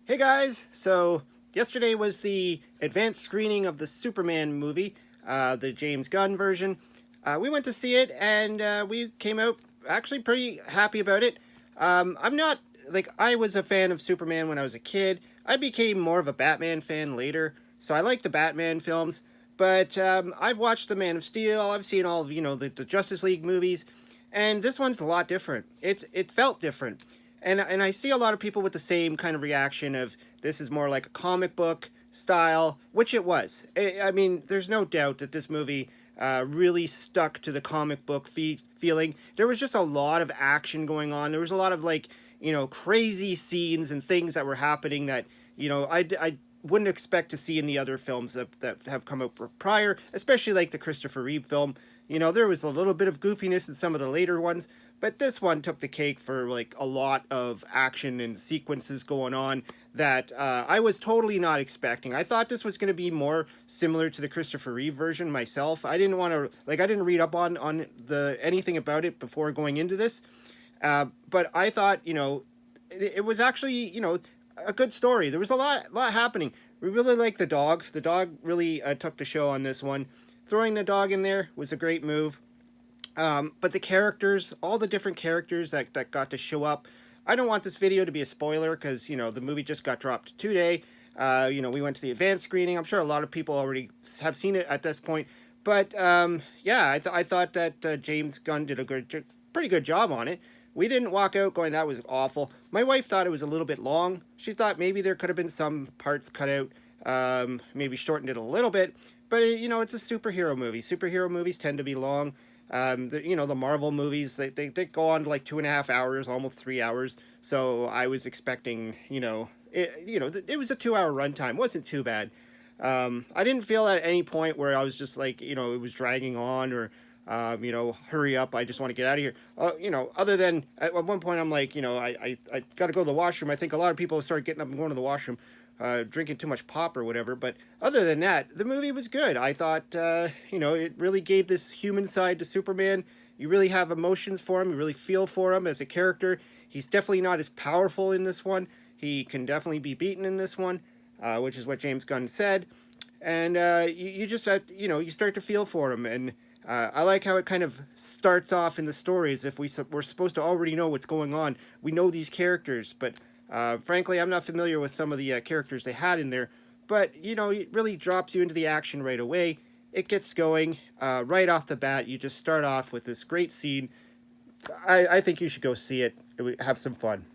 Hey guys, so yesterday was the advanced screening of the Superman movie, the James Gunn version. We went to see it and we came out actually pretty happy about it. I'm not, like, I was a fan of Superman when I was a kid. I became more of a Batman fan later, so I like the Batman films. But I've watched the Man of Steel, I've seen all, the Justice League movies, and this one's a lot different. It felt different. And I see a lot of people with the same kind of reaction of this is more like a comic book style, which it was. I mean, there's no doubt that this movie really stuck to the comic book feeling. There was just a lot of action going on. There was a lot of, like, crazy scenes and things that were happening that I wouldn't expect to see in the other films that have come out prior, especially like the Christopher Reeve film. There was a little bit of goofiness in some of the later ones, but this one took the cake for, like, a lot of action and sequences going on that I was totally not expecting. I thought this was going to be more similar to the Christopher Reeve version myself. I didn't want to, like, I didn't read up on the anything about it before going into this. But I thought, it was actually, a good story. There was a lot happening. We really liked the dog. The dog really took the show on this one. Throwing the dog in there was a great move. But the characters, all the different characters that got to show up. I don't want this video to be a spoiler because, the movie just got dropped today. We went to the advanced screening. I'm sure a lot of people already have seen it at this point. But yeah, I thought that James Gunn did a pretty good job on it. We didn't walk out going, that was awful. My wife thought it was a little bit long. She thought maybe there could have been some parts cut out, maybe shortened it a little bit. But, it's a superhero movie. Superhero movies tend to be long. The Marvel movies, they go on to like 2.5 hours, almost 3 hours. So I was expecting, it was a 2 hour runtime. Wasn't too bad. I didn't feel at any point where I was just like, it was dragging on or, hurry up, I just want to get out of here. Other than at one point I'm like, I got to go to the washroom. I think a lot of people start getting up and going to the washroom, drinking too much pop or whatever. But other than that, the movie was good. I thought, it really gave this human side to Superman. You really have emotions for him. You really feel for him as a character. He's definitely not as powerful in this one. He can definitely be beaten in this one, which is what James Gunn said. And you just, you start to feel for him. And I like how it kind of starts off in the story as if we're supposed to already know what's going on. We know these characters, but frankly, I'm not familiar with some of the characters they had in there. But, it really drops you into the action right away. It gets going right off the bat. You just start off with this great scene. I think you should go see it. Have some fun.